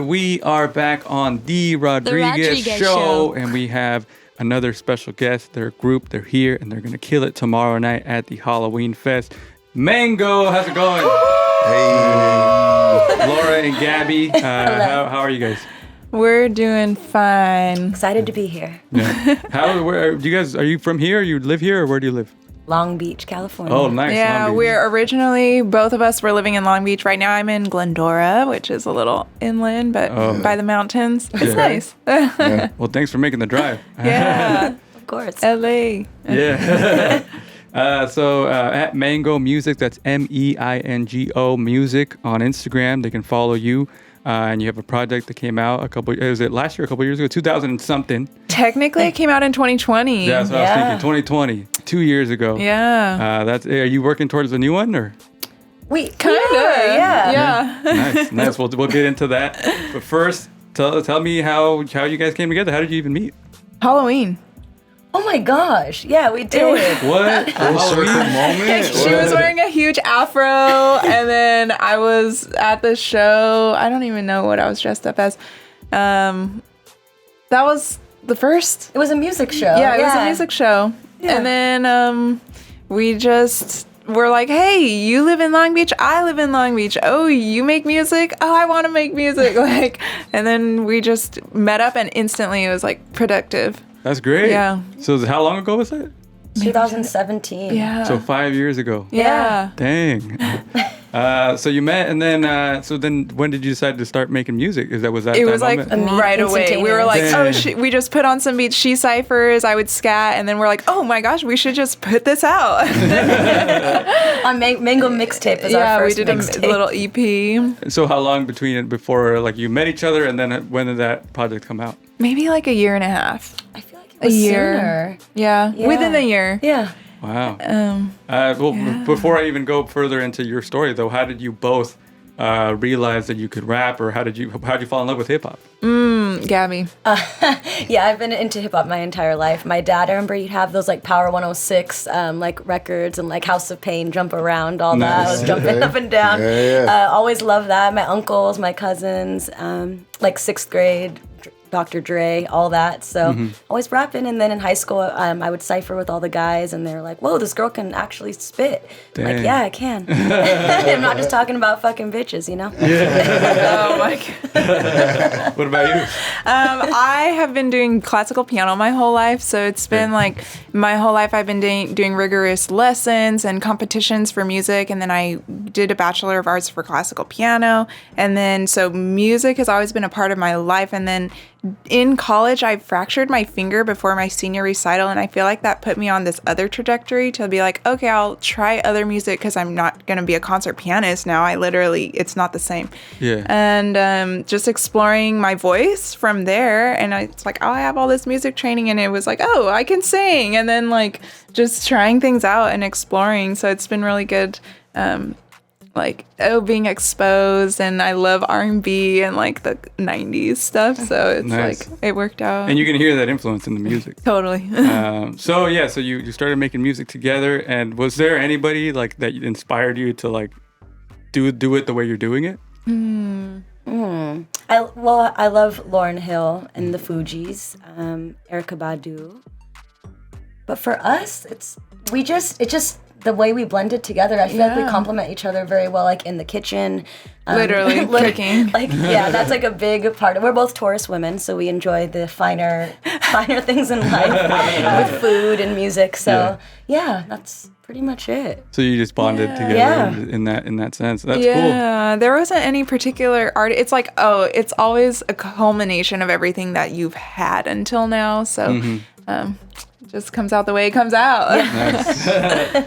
And we are back on the Rodriguez Show. And we have another special guest. Their group, they're here, and they're going to kill it tomorrow night at the Halloween Fest. Meingo, how's it going? Hey. Laura and Gabby, how are you guys? We're doing fine. Excited to be here. Yeah. Where do you guys, are you from here? You live here, or where do you live? Long Beach, California. Oh, nice. Yeah, we're originally, both of us were living in Long Beach. Right now I'm in Glendora, which is a little inland, but by the mountains. It's nice. Well, thanks for making the drive. Yeah. Of course. LA. Yeah. So at Meingo Music, that's Meingo Music on Instagram. They can follow you. And you have a project that came out last year, a couple years ago, 2000 and something. Technically, it came out in 2020. Yeah, that's what I was thinking, 2020, 2 years ago. Yeah. Are you working towards a new one, or? We Kind of. Yeah. Nice. We'll get into that. But first, tell me how you guys came together. How did you even meet? Halloween. Oh my gosh. Yeah, we did. What? Circle moment. She was wearing a huge afro, and then I was at the show. I don't even know what I was dressed up as. That was the first. It was a music show. Yeah, it was a music show. Yeah. And then we just were like, hey, you live in Long Beach, I live in Long Beach. Oh, you make music? Oh, I want to make music. And then we just met up, and instantly it was like productive. That's great. Yeah. So how long ago was that? 2017. Yeah. So 5 years ago. Yeah. Dang. So you met, and then when did you decide to start making music? Was that It that was like moment? right away. We were like, Dang. we just put on some beats, she ciphers, I would scat, and then we're like, oh my gosh, we should just put this out. On Mango Mixtape is our first we did mixtape. a little EP. So how long before like you met each other, and then when did that project come out? Maybe like a year and a half. I feel like it was A year. sooner. Yeah. Yeah. Within a year. Yeah. Wow. Before I even go further into your story, though, how did you both realize that you could rap, or how'd you fall in love with hip hop? Gabby. Yeah, I've been into hip hop my entire life. My dad, I remember he'd have those like Power 106 like records, and like House of Pain, Jump Around, all that. I was jumping up and down. Always loved that. My uncles, my cousins, like 6th grade, Dr. Dre, all that. So always rapping. And then in high school, I would cipher with all the guys, and they're like, whoa, this girl can actually spit. I'm like, yeah, I can. I'm not just talking about fucking bitches, you know? Oh my God. What about you? I have been doing classical piano my whole life. So it's been like my whole life I've been doing rigorous lessons and competitions for music. And then I did a Bachelor of Arts for classical piano. And then so music has always been a part of my life. And then in college, I fractured my finger before my senior recital, and I feel like that put me on this other trajectory to be like, okay, I'll try other music because I'm not going to be a concert pianist now. It's not the same. Yeah. And just exploring my voice from there, and it's like, oh, I have all this music training, and it was like, oh, I can sing, and then like just trying things out and exploring. So it's been really good. Being exposed, and I love R&B and like the 90s stuff, so it's Nice. like it worked out. And you can hear that influence in the music. Totally. So you started making music together, and was there anybody like that inspired you to like do it the way you're doing it? I love Lauryn Hill and the Fugees, Erykah Badu. But for us, it's just the way we blended together. I feel like we complement each other very well, like in the kitchen. Literally cooking. That's like a big part. We're both Taurus women, so we enjoy the finer things in life with food and music. So yeah, that's pretty much it. So you just bonded together in that sense. That's cool. Yeah, there wasn't any particular art. It's like, it's always a culmination of everything that you've had until now. So it just comes out the way it comes out. Nice.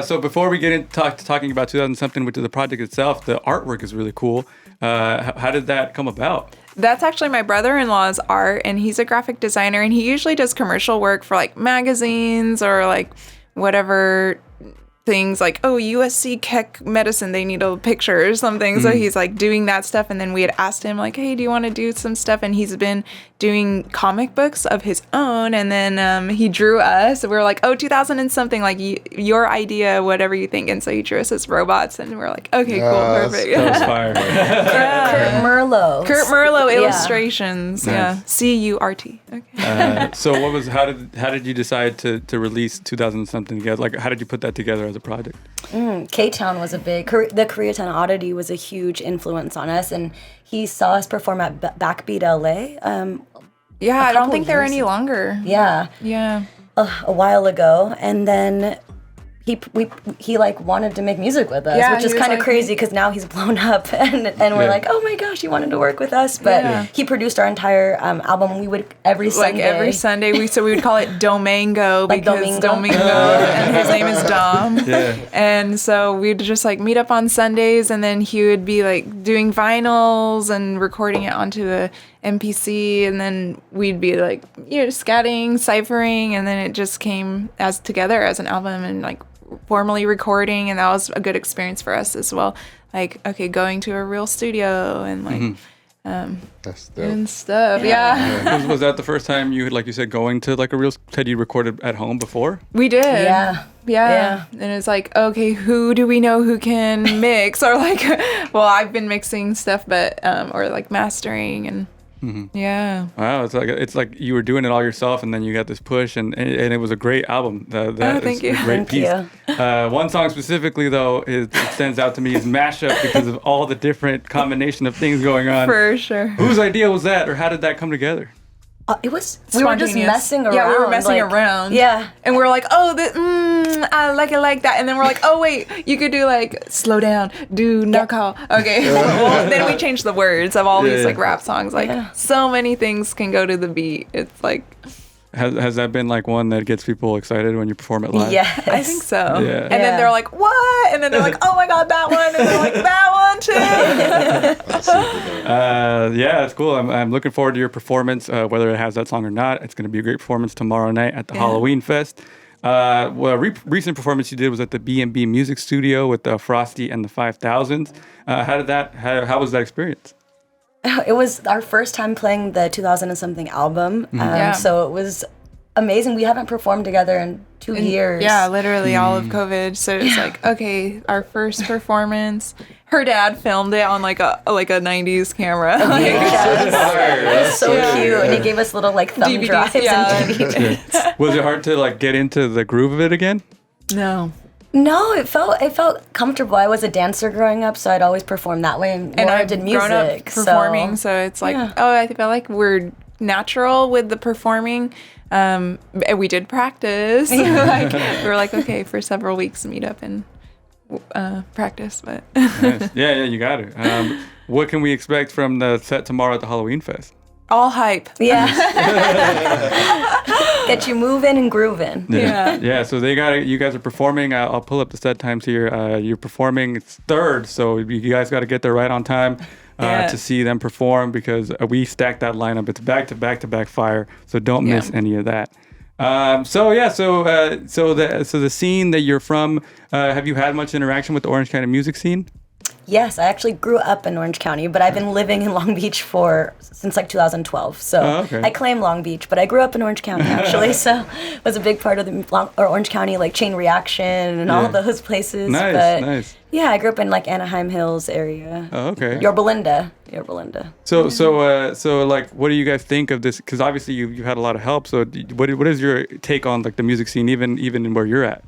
So before we get into talking about 2000-something, which is the project itself, the artwork is really cool. How did that come about? That's actually my brother-in-law's art, and he's a graphic designer, and he usually does commercial work for like magazines or like whatever things, like, USC Keck Medicine, they need a picture or something. So he's like doing that stuff, and then we had asked him like, hey, do you want to do some stuff? And he's been doing comic books of his own, and then he drew us. We were like, oh, 2000 and something, like your idea, whatever you think. And so he drew us as robots, and we're like, okay, cool, perfect. That was fire. Kurt Merlo Illustrations. Nice. Yeah, CURT. Okay. So how did you decide to release 2000 and something together? Like, how did you put that together as a project? K-Town was the Koreatown Oddity was a huge influence on us, and he saw us perform at Backbeat LA. Yeah, I don't think they're any longer. Yeah. Yeah. A while ago, and then he like wanted to make music with us, which is kind of crazy because now he's blown up, and we're like, oh my gosh, he wanted to work with us. But he produced our entire album. We would every Sunday we would call it Domingo because Domingo and his name is Dom. Yeah. And so we'd just like meet up on Sundays, and then he would be like doing vinyls and recording it onto a MPC, and then we'd be like, scatting, ciphering, and then it just came together as an album and like formally recording, and that was a good experience for us as well. Like, okay, going to a real studio and like that's dope. and stuff. Yeah. Was that the first time you, like you said, going to like a real? Had you recorded at home before? We did. Yeah. And it's like, okay, who do we know who can mix? Or like, well, I've been mixing stuff, but or like mastering and. Yeah. Wow, it's like you were doing it all yourself, and then you got this push, and it was a great album. Thank you. A great piece. One song specifically, though, it stands out to me is Mashup because of all the different combination of things going on. For sure. Whose idea was that, or how did that come together? We were just messing around. Yeah, we were messing around. Yeah. And we were like, oh, I like it like that. And then we're like, oh, wait, you could do like, slow down, do no call. Okay. Well, then we changed the words of all these like rap songs. Like, so many things can go to the beat. It's like... Has that been like one that gets people excited when you perform it live? Yes. I think so. Yeah. And then they're like, what? And then they're like, oh my God, that one. And they're like, that one too. Yeah, it's cool. I'm looking forward to your performance, whether it has that song or not. It's going to be a great performance tomorrow night at the Halloween Fest. Recent performance you did was at the B&B Music Studio with Frosty and the 5000s. How was that experience? It was our first time playing the 2000 and something album. So it was amazing. We haven't performed together in 2 years. Yeah, literally all of COVID. So it's like, okay, our first performance. Her dad filmed it on like a 90s camera. It was so cute. And he gave us little like thumb DVDs, drives and DVDs. Was it hard to like get into the groove of it again? No, it felt comfortable. I was a dancer growing up, so I'd always perform that way. And I did music, grown up performing, so it's like, I feel like we're natural with the performing. And we did practice. We were like, okay, for several weeks, meet up and practice. But nice. Yeah, you got it. What can we expect from the set tomorrow at the Halloween Fest? All hype. Yeah. Get you moving and grooving. Yeah. So you guys are performing. I'll pull up the set times here. You're performing. It's 3rd, so you guys got to get there right on time to see them perform because we stacked that lineup. It's back to back to back fire. So don't miss any of that. So the scene that you're from, have you had much interaction with the Orange County music scene? Yes, I actually grew up in Orange County, but I've been living in Long Beach since like 2012. So I claim Long Beach, but I grew up in Orange County actually. So it was a big part of the Orange County like Chain Reaction and all those places. Nice. Yeah, I grew up in like Anaheim Hills area. Oh, okay. Yorba Linda. So like, what do you guys think of this? Because obviously you had a lot of help. So what is your take on like the music scene, even where you're at?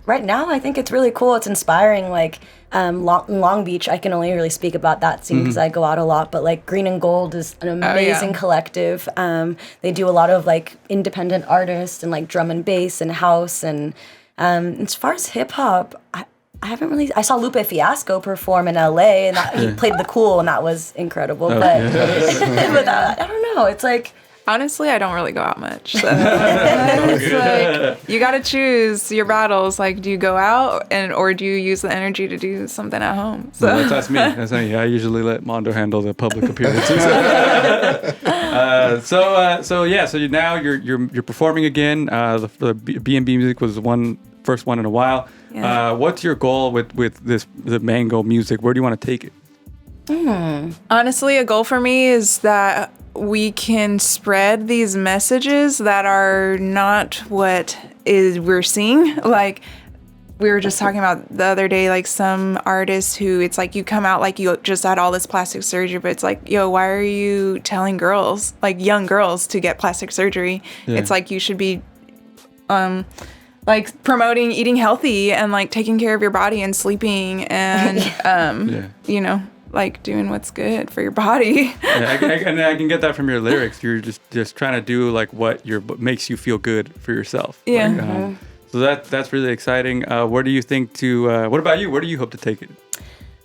Right now, I think it's really cool. It's inspiring. Like Long Beach, I can only really speak about that scene because I go out a lot. But like Green and Gold is an amazing collective. They do a lot of like independent artists and like drum and bass and house. And as far as hip hop, I haven't really. I saw Lupe Fiasco perform in LA, and he played the Cool, and that was incredible. But I don't know. It's like. Honestly, I don't really go out much. So. It's like, you got to choose your battles. Like, do you go out or do you use the energy to do something at home? So that's me. I usually let Mondo handle the public appearances. So now you're performing again. The B&B Music was first one in a while. Yeah. What's your goal with the Meingo music? Where do you want to take it? Honestly, a goal for me is that we can spread these messages that are not what is we're seeing. Like we were just talking about the other day, like some artists who it's like you come out like you just had all this plastic surgery, but it's like, yo, why are you telling girls, like young girls, to get plastic surgery? Yeah. It's like you should be like promoting eating healthy and like taking care of your body and sleeping and you know, like doing what's good for your body. And I can get that from your lyrics. You're just trying to do like what makes you feel good for yourself. Yeah. Like, so that's really exciting. Where do you think to? What about you? Where do you hope to take it?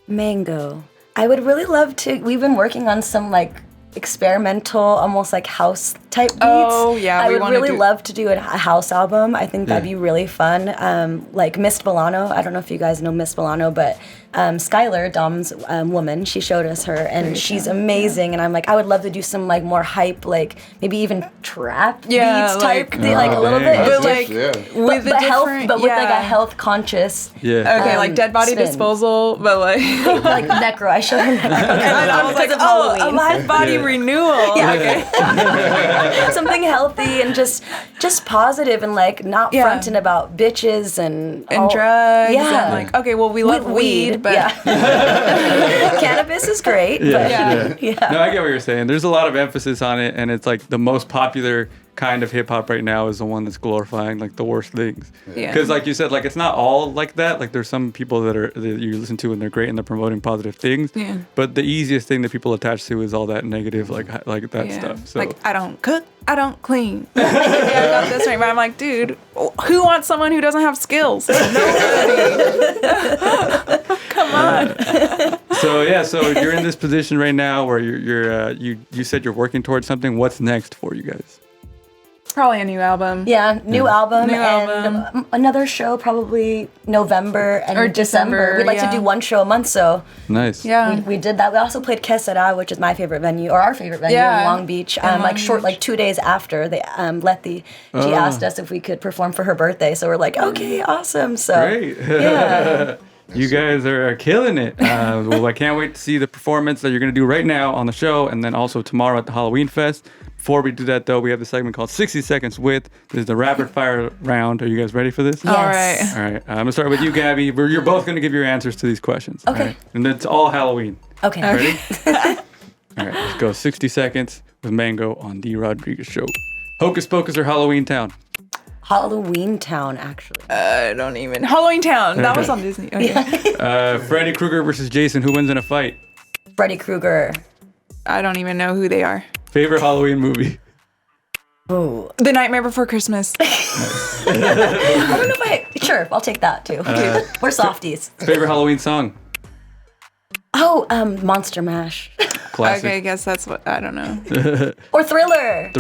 Meingo. I would really love to. We've been working on some like experimental, almost like house type beats. Oh yeah, I would really love to do a house album. I think that'd be really fun. Like Miss Milano. I don't know if you guys know Miss Milano, but Skylar, Dom's woman, she showed us her, and she's amazing. And I'm like, I would love to do some like more hype, like maybe even trap beats type thing, like a little bit, but like with but with like a health conscious. Yeah. Okay, like dead body spin. Disposal, but like like necro. I showed her necro. and I was like, oh, a live body renewal. Yeah. Okay. Something healthy and just positive and like not fronting about bitches and drugs. Yeah. And like, okay, well, we love weed, but cannabis is great. Yeah. But yeah. No, I get what you're saying. There's a lot of emphasis on it, and it's like the most popular kind of hip hop right now is the one that's glorifying like the worst things. Yeah. Because like you said, like it's not all like that. Like there's some people that you listen to and they're great and they're promoting positive things. Yeah. But the easiest thing that people attach to is all that negative like that stuff. So like I don't cook, I don't clean. I got this right, but I'm like, dude, who wants someone who doesn't have skills? Nobody. Come on. So you're in this position right now where you said you're working towards something. What's next for you guys? Probably a new album. Yeah, new album and another show probably November and or December. We'd like to do one show a month, so nice. Yeah, we did that. We also played Quesada, which is my favorite venue, or our favorite venue in Long Beach. Like 2 days after they she asked us if we could perform for her birthday, so we're like, okay, awesome. So great. Yeah. You guys are killing it. Well, I can't wait to see the performance that you're going to do right now on the show and then also tomorrow at the Halloween Fest. Before we do that, though, we have the segment called 60 Seconds With. This is the rapid fire round. Are you guys ready for this? Yes. All right. All right. I'm going to start with you, Gabby. You're both going to give your answers to these questions. Okay. All right? And it's all Halloween. Okay. Ready? All right. Let's go. 60 Seconds with Meingo on The Rodriguez Show. Hocus Pocus or Halloween Town? Halloween Town, actually. I don't even. Halloween Town. That was on Disney. Okay. Freddy Krueger versus Jason. Who wins in a fight? Freddy Krueger. I don't even know who they are. Favorite Halloween movie? Ooh. The Nightmare Before Christmas. I don't know if sure, I'll take that too. We're softies. Favorite Halloween song? Oh, Monster Mash. Classic. Okay, I guess that's what, I don't know. Or Thriller.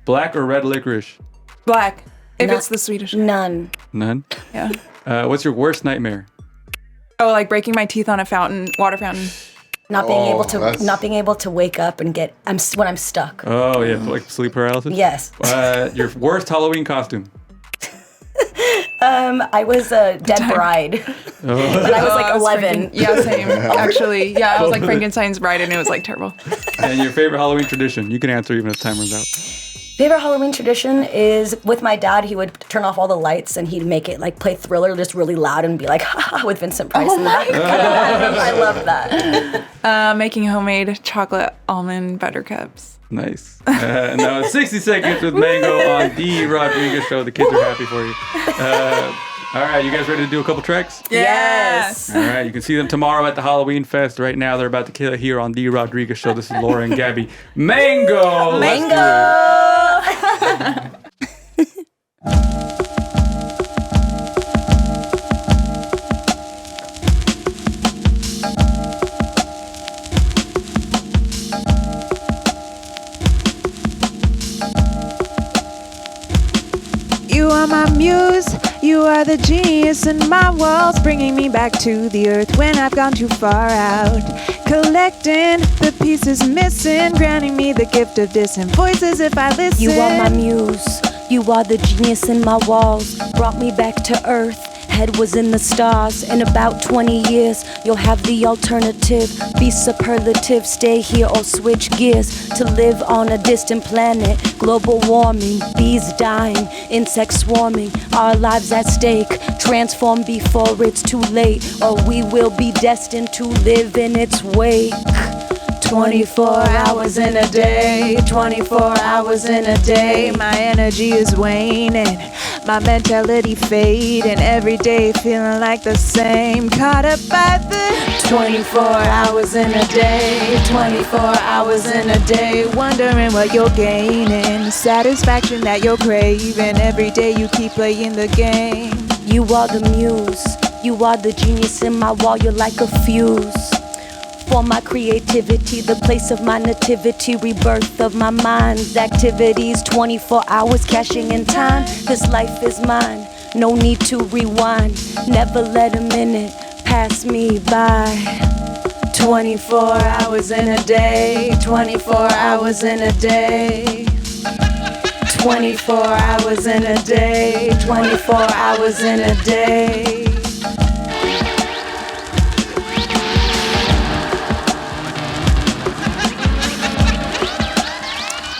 Black or red licorice? Black. If it's the Swedish. None. None? Yeah. What's your worst nightmare? Oh, like breaking my teeth on a water fountain. Not being able to wake up and when I'm stuck. Oh yeah, like sleep paralysis. Yes. Your worst Halloween costume. I was a dead bride. But I was like 11. Yeah, same. Actually, yeah, I was like Frankenstein's bride, and it was like terrible. And your favorite Halloween tradition? You can answer even if time runs out. Favorite Halloween tradition is with my dad. He would turn off all the lights and he'd make it like play Thriller just really loud and be like, ha ha, with Vincent Price in the back. I love that. Making homemade chocolate almond buttercups. Nice. Now it's 60 Seconds with Meingo on The Rodriguez Show. The kids are happy for you. All right, you guys ready to do a couple tracks? Yes. All right, you can see them tomorrow at the Halloween Fest. Right now, they're about to kill it here on The Rodriguez Show. This is Laura and Gabby. Meingo! Meingo! You are my muse, you are the genius in my walls, bringing me back to the earth when I've gone too far out. Collecting the pieces missing, granting me the gift of distant voices if I listen. You are my muse, you are the genius in my walls, brought me back to earth. head was in the stars. In about 20 years, you'll have the alternative. Be superlative, stay here or switch gears to live on a distant planet. Global warming, bees dying, insects swarming, our lives at stake. Transform before it's too late, or we will be destined to live in its wake. 24 hours in a day, 24 hours in a day. My energy is waning, my mentality fading. Every day feeling like the same. Caught up by the 24 hours in a day, 24 hours in a day. Wondering what you're gaining, satisfaction that you're craving. Every day you keep playing the game. You are the muse, you are the genius in my wall. You're like a fuse for my creativity, the place of my nativity, rebirth of my mind's activities. 24 hours cashing in time, this life is mine, no need to rewind. Never let a minute pass me by. 24 hours in a day, 24 hours in a day. 24 hours in a day, 24 hours in a day.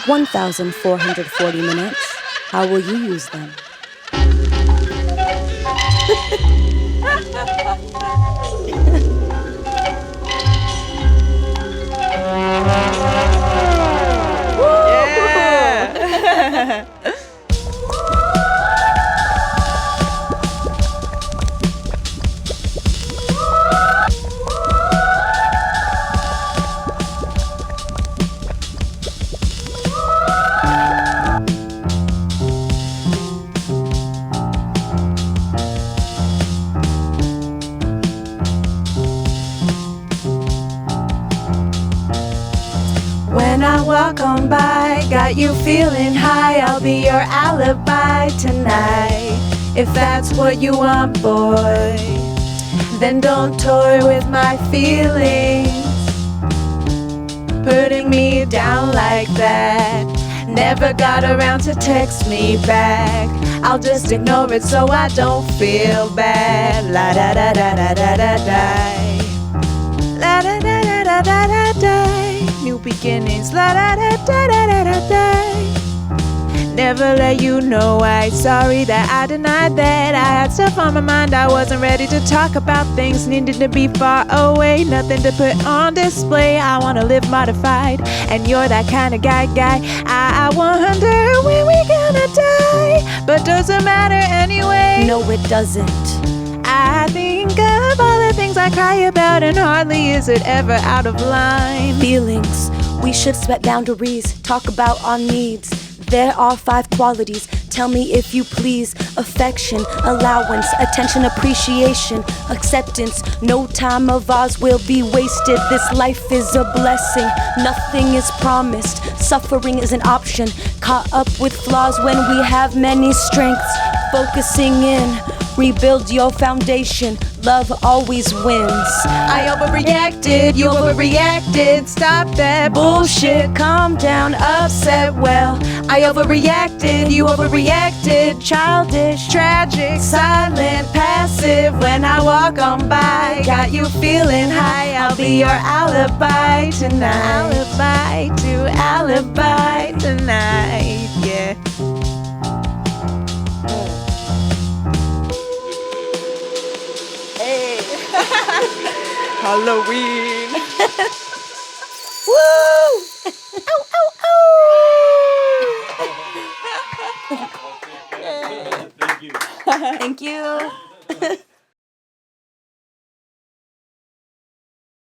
1,440 minutes. How will you use them? Yeah. 'When I walk on by, got you feeling high, I'll be your alibi tonight. If that's what you want, boy, then don't toy with my feelings, putting me down like that. Never got around to text me back, I'll just ignore it so I don't feel bad. La da da da da da da da, la da da da da da da da. New beginnings, la da da da da da da da. Never let you know why. Sorry that I denied that. I had stuff on my mind, I wasn't ready to talk about things. Needed to be far away, nothing to put on display. I wanna live modified, and you're that kind of guy. I wonder when we gonna die, but doesn't matter anyway. No, it doesn't. I think of all the things I cry about, and hardly is it ever out of line. Feelings, we should set boundaries, talk about our needs. There are 5 qualities, tell me if you please. Affection, allowance, attention, appreciation, acceptance. No time of ours will be wasted. This life is a blessing, nothing is promised. Suffering is an option, caught up with flaws when we have many strengths. Focusing in, rebuild your foundation, love always wins. I overreacted, you overreacted. Stop that bullshit, calm down, upset. Well, I overreacted, you overreacted. Childish, tragic, silent, passive. When I walk on by, got you feeling high, I'll be your alibi tonight. Alibi tonight, yeah. Halloween. Woo! Ow, ow, ow! Thank you.